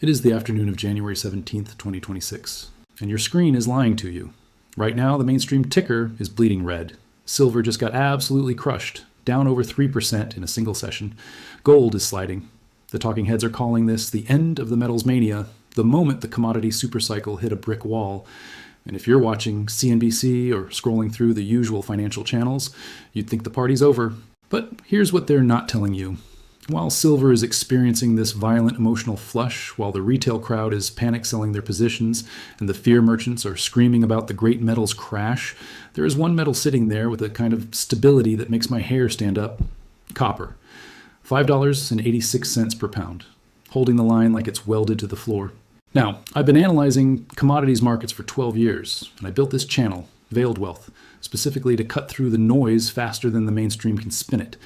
It is the afternoon of January 17th, 2026, and your screen is lying to you. Right now, the mainstream ticker is bleeding red. Silver just got absolutely crushed, down over 3% in a single session. Gold is sliding. The talking heads are calling this the end of the metals mania, the moment the commodity supercycle hit a brick wall. And if you're watching CNBC or scrolling through the usual financial channels, you'd think the party's over. But here's what they're not telling you. While silver is experiencing this violent emotional flush, while the retail crowd is panic selling their positions and the fear merchants are screaming about the great metals crash, there is one metal sitting there with a kind of stability that makes my hair stand up. Copper. $5.86 per pound, holding the line like it's welded to the floor. Now, I've been analyzing commodities markets for 12 years, and I built this channel, Veiled Wealth, specifically to cut through the noise faster than the mainstream can spin it.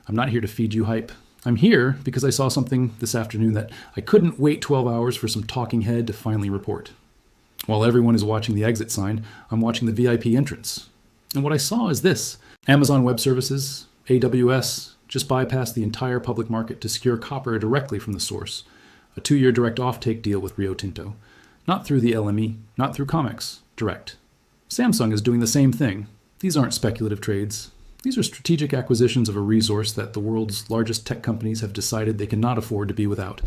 I'm not here to feed you hype. I'm here because I saw something this afternoon that I couldn't wait 12 hours for some talking head to finally report. While everyone is watching the exit sign, I'm watching the VIP entrance. And what I saw is this. Amazon Web Services, AWS, just bypassed the entire public market to secure copper directly from the source. A 2-year direct offtake deal with Rio Tinto. Not through the LME, not through COMEX, direct. Samsung is doing the same thing. These aren't speculative trades. These are strategic acquisitions of a resource that the world's largest tech companies have decided they cannot afford to be without.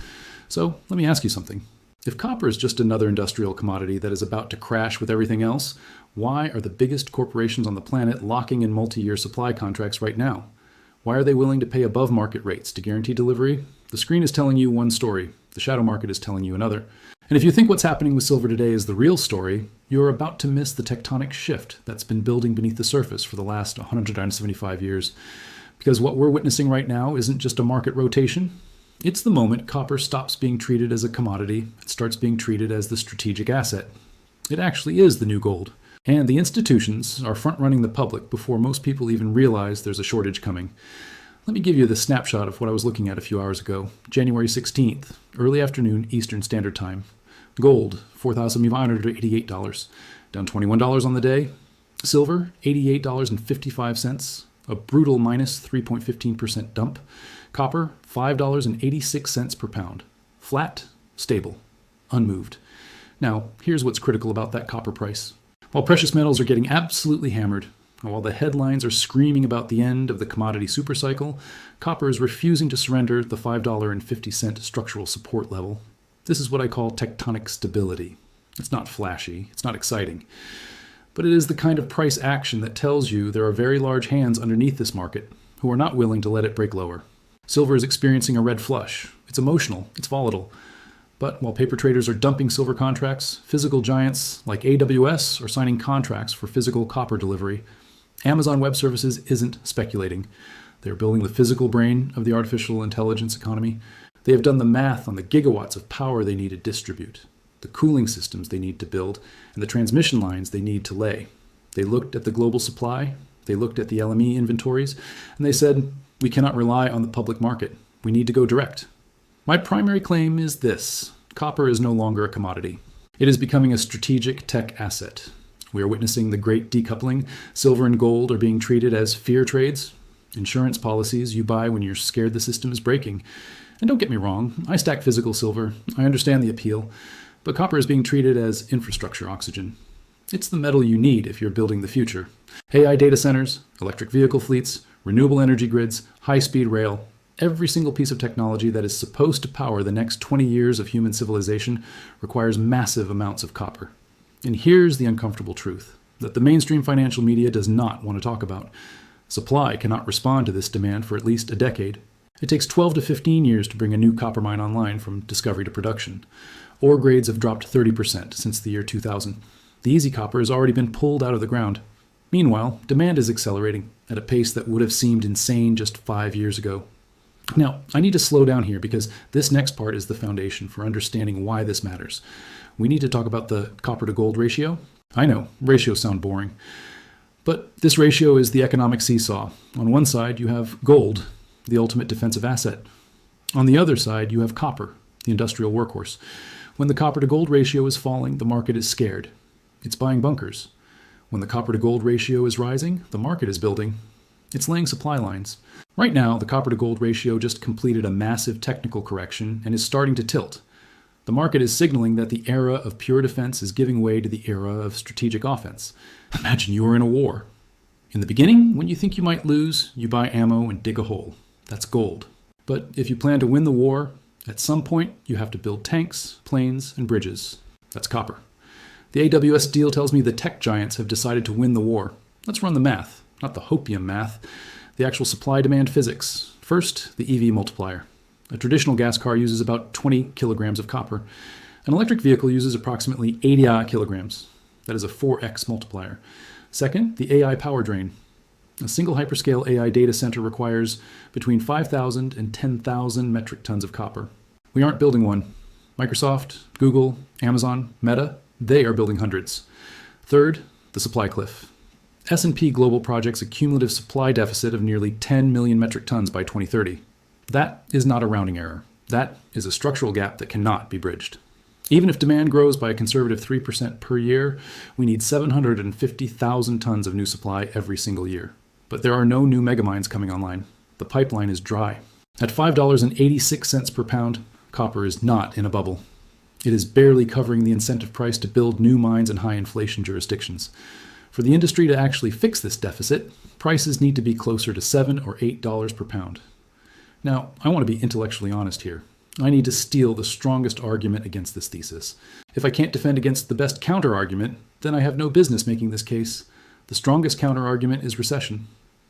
So let me ask you something. If copper is just another industrial commodity that is about to crash with everything else, why are the biggest corporations on the planet locking in multi-year supply contracts right now? Why are they willing to pay above market rates to guarantee delivery? The screen is telling you one story. The shadow market is telling you another. And if you think what's happening with silver today is the real story, you're about to miss the tectonic shift that's been building beneath the surface for the last 175 years. Because what we're witnessing right now isn't just a market rotation. It's the moment copper stops being treated as a commodity and starts being treated as the strategic asset. It actually is the new gold. And the institutions are front-running the public before most people even realize there's a shortage coming. Let me give you the snapshot of what I was looking at a few hours ago. January 16th, early afternoon Eastern Standard Time. Gold, $4,588, down $21 on the day. Silver, $88.55, a brutal minus 3.15% dump. Copper, $5.86 per pound. Flat, stable, unmoved. Now, here's what's critical about that copper price. While precious metals are getting absolutely hammered, and while the headlines are screaming about the end of the commodity supercycle, copper is refusing to surrender the $5.50 structural support level. This is what I call tectonic stability. It's not flashy, it's not exciting, but it is the kind of price action that tells you there are very large hands underneath this market who are not willing to let it break lower. Silver is experiencing a red flush. It's emotional, it's volatile. But while paper traders are dumping silver contracts, physical giants like AWS are signing contracts for physical copper delivery. Amazon Web Services isn't speculating. They're building the physical brain of the artificial intelligence economy. They have done the math on the gigawatts of power they need to distribute, the cooling systems they need to build, and the transmission lines they need to lay. They looked at the global supply, they looked at the LME inventories, and they said, we cannot rely on the public market. We need to go direct. My primary claim is this. Copper is no longer a commodity. It is becoming a strategic tech asset. We are witnessing the great decoupling. Silver and gold are being treated as fear trades, insurance policies you buy when you're scared the system is breaking. And don't get me wrong, I stack physical silver. I understand the appeal. But copper is being treated as infrastructure oxygen. It's the metal you need if you're building the future. AI data centers, electric vehicle fleets, renewable energy grids, high-speed rail. Every single piece of technology that is supposed to power the next 20 years of human civilization requires massive amounts of copper. And here's the uncomfortable truth that the mainstream financial media does not want to talk about. Supply cannot respond to this demand for at least a decade. It takes 12 to 15 years to bring a new copper mine online from discovery to production. Ore grades have dropped 30% since the year 2000. The easy copper has already been pulled out of the ground. Meanwhile, demand is accelerating at a pace that would have seemed insane just 5 years ago. Now, I need to slow down here because this next part is the foundation for understanding why this matters. We need to talk about the copper to gold ratio. I know, ratios sound boring. But this ratio is the economic seesaw. On one side, you have gold, the ultimate defensive asset. On the other side, you have copper, the industrial workhorse. When the copper to gold ratio is falling, the market is scared. It's buying bunkers. When the copper to gold ratio is rising, the market is building. It's laying supply lines. Right now, the copper to gold ratio just completed a massive technical correction and is starting to tilt. The The market is signaling that the era of pure defense is giving way to the era of strategic offense. Imagine you are in a war. In the beginning, when you think you might lose, you buy ammo and dig a hole. That's gold. But if you plan to win the war, at some point you have to build tanks, planes, and bridges. That's copper. The AWS deal tells me the tech giants have decided to win the war. Let's run the math, not the hopium math, the actual supply-demand physics. First, the EV multiplier. A traditional gas car uses about 20 kilograms of copper. An electric vehicle uses approximately 80 kilograms. That is a 4x multiplier. Second, the AI power drain. A single hyperscale AI data center requires between 5,000 and 10,000 metric tons of copper. We aren't building one. Microsoft, Google, Amazon, Meta, they are building hundreds. Third, the supply cliff. S&P Global projects a cumulative supply deficit of nearly 10 million metric tons by 2030. That is not a rounding error. That is a structural gap that cannot be bridged. Even if demand grows by a conservative 3% per year, we need 750,000 tons of new supply every single year. But there are no new megamines coming online. The pipeline is dry. At $5.86 per pound, copper is not in a bubble. It is barely covering the incentive price to build new mines in high inflation jurisdictions. For the industry to actually fix this deficit, prices need to be closer to $7 or $8 per pound. Now, I want to be intellectually honest here. I need to steal the strongest argument against this thesis. If I can't defend against the best counter-argument, then I have no business making this case. The strongest counter-argument is recession.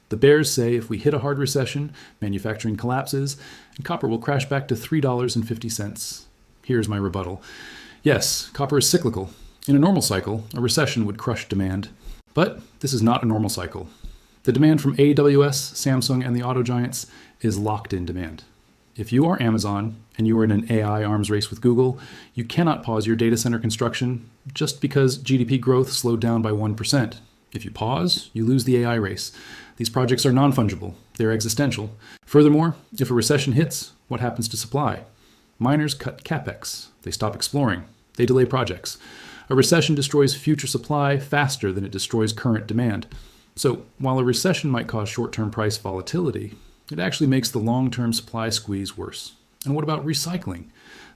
The bears say if we hit a hard recession, manufacturing collapses, and copper will crash back to $3.50. Here's my rebuttal. Yes, copper is cyclical. In a normal cycle, a recession would crush demand. But this is not a normal cycle. The demand from AWS, Samsung, and the auto giants is locked-in demand. If you are Amazon and you are in an AI arms race with Google, you cannot pause your data center construction just because GDP growth slowed down by 1%. If you pause, you lose the AI race. These projects are non-fungible. They're existential. Furthermore, if a recession hits, what happens to supply? Miners cut capex. They stop exploring. They delay projects. A recession destroys future supply faster than it destroys current demand. So while a recession might cause short-term price volatility, it actually makes the long-term supply squeeze worse. And what about recycling?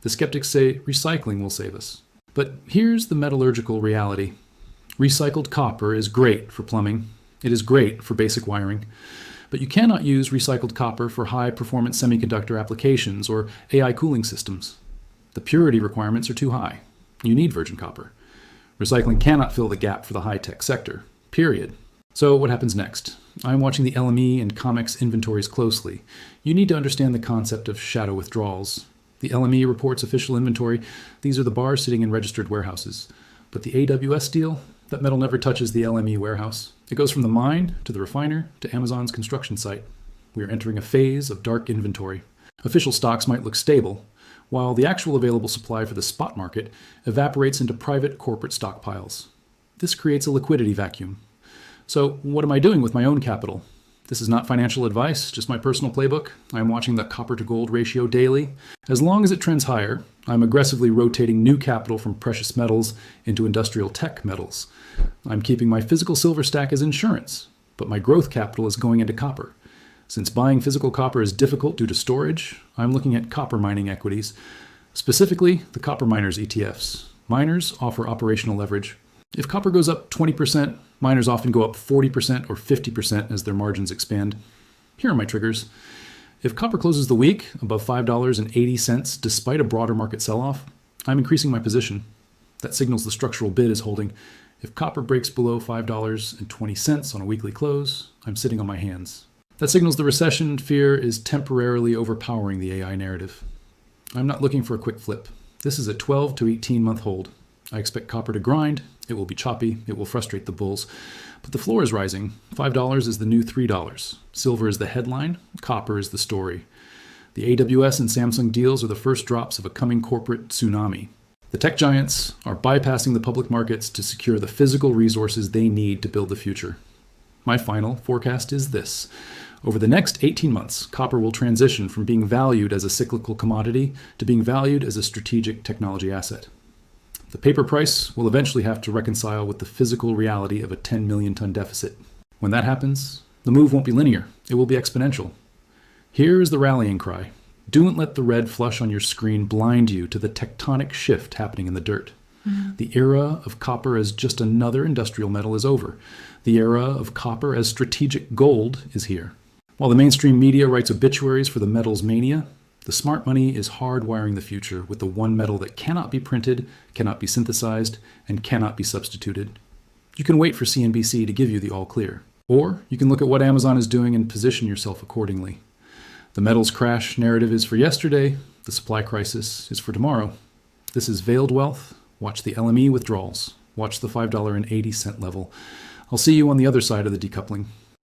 The skeptics say recycling will save us. But here's the metallurgical reality. Recycled copper is great for plumbing. It is great for basic wiring. But you cannot use recycled copper for high-performance semiconductor applications or AI cooling systems. The purity requirements are too high. You need virgin copper. Recycling cannot fill the gap for the high-tech sector, period. So what happens next? I'm watching the LME and COMEX inventories closely. You need to understand the concept of shadow withdrawals. The LME reports official inventory. These are the bars sitting in registered warehouses. But the AWS deal, that metal never touches the LME warehouse. It goes from the mine to the refiner to Amazon's construction site. We are entering a phase of dark inventory. Official stocks might look stable, while the actual available supply for the spot market evaporates into private corporate stockpiles. This creates a liquidity vacuum. So what am I doing with my own capital? This is not financial advice, just my personal playbook. I am watching the copper to gold ratio daily. As long as it trends higher, I'm aggressively rotating new capital from precious metals into industrial tech metals. I'm keeping my physical silver stack as insurance, but my growth capital is going into copper. Since buying physical copper is difficult due to storage, I'm looking at copper mining equities, specifically the copper miners ETFs. Miners offer operational leverage. If copper goes up 20%, miners often go up 40% or 50% as their margins expand. Here are my triggers. If copper closes the week above $5.80 despite a broader market sell-off, I'm increasing my position. That signals the structural bid is holding. If copper breaks below $5.20 on a weekly close, I'm sitting on my hands. That signals the recession fear is temporarily overpowering the AI narrative. I'm not looking for a quick flip. This is a 12 to 18 month hold. I expect copper to grind. It will be choppy. It will frustrate the bulls. But the floor is rising. $5 is the new $3. Silver is the headline. Copper is the story. The AWS and Samsung deals are the first drops of a coming corporate tsunami. The tech giants are bypassing the public markets to secure the physical resources they need to build the future. My final forecast is this. Over the next 18 months, copper will transition from being valued as a cyclical commodity to being valued as a strategic technology asset. The paper price will eventually have to reconcile with the physical reality of a 10 million ton deficit. When that happens, the move won't be linear. It will be exponential. Here is the rallying cry. don't let the red flush on your screen blind you to the tectonic shift happening in the dirt. The era of copper as just another industrial metal is over. The era of copper as strategic gold is here. While the mainstream media writes obituaries for the metals mania, the smart money is hardwiring the future with the one metal that cannot be printed, cannot be synthesized, and cannot be substituted. You can wait for CNBC to give you the all clear. Or you can look at what Amazon is doing and position yourself accordingly. The metals crash narrative is for yesterday. The supply crisis is for tomorrow. This is Veiled Wealth. Watch the LME withdrawals. Watch the $5.80 level. I'll see you on the other side of the decoupling.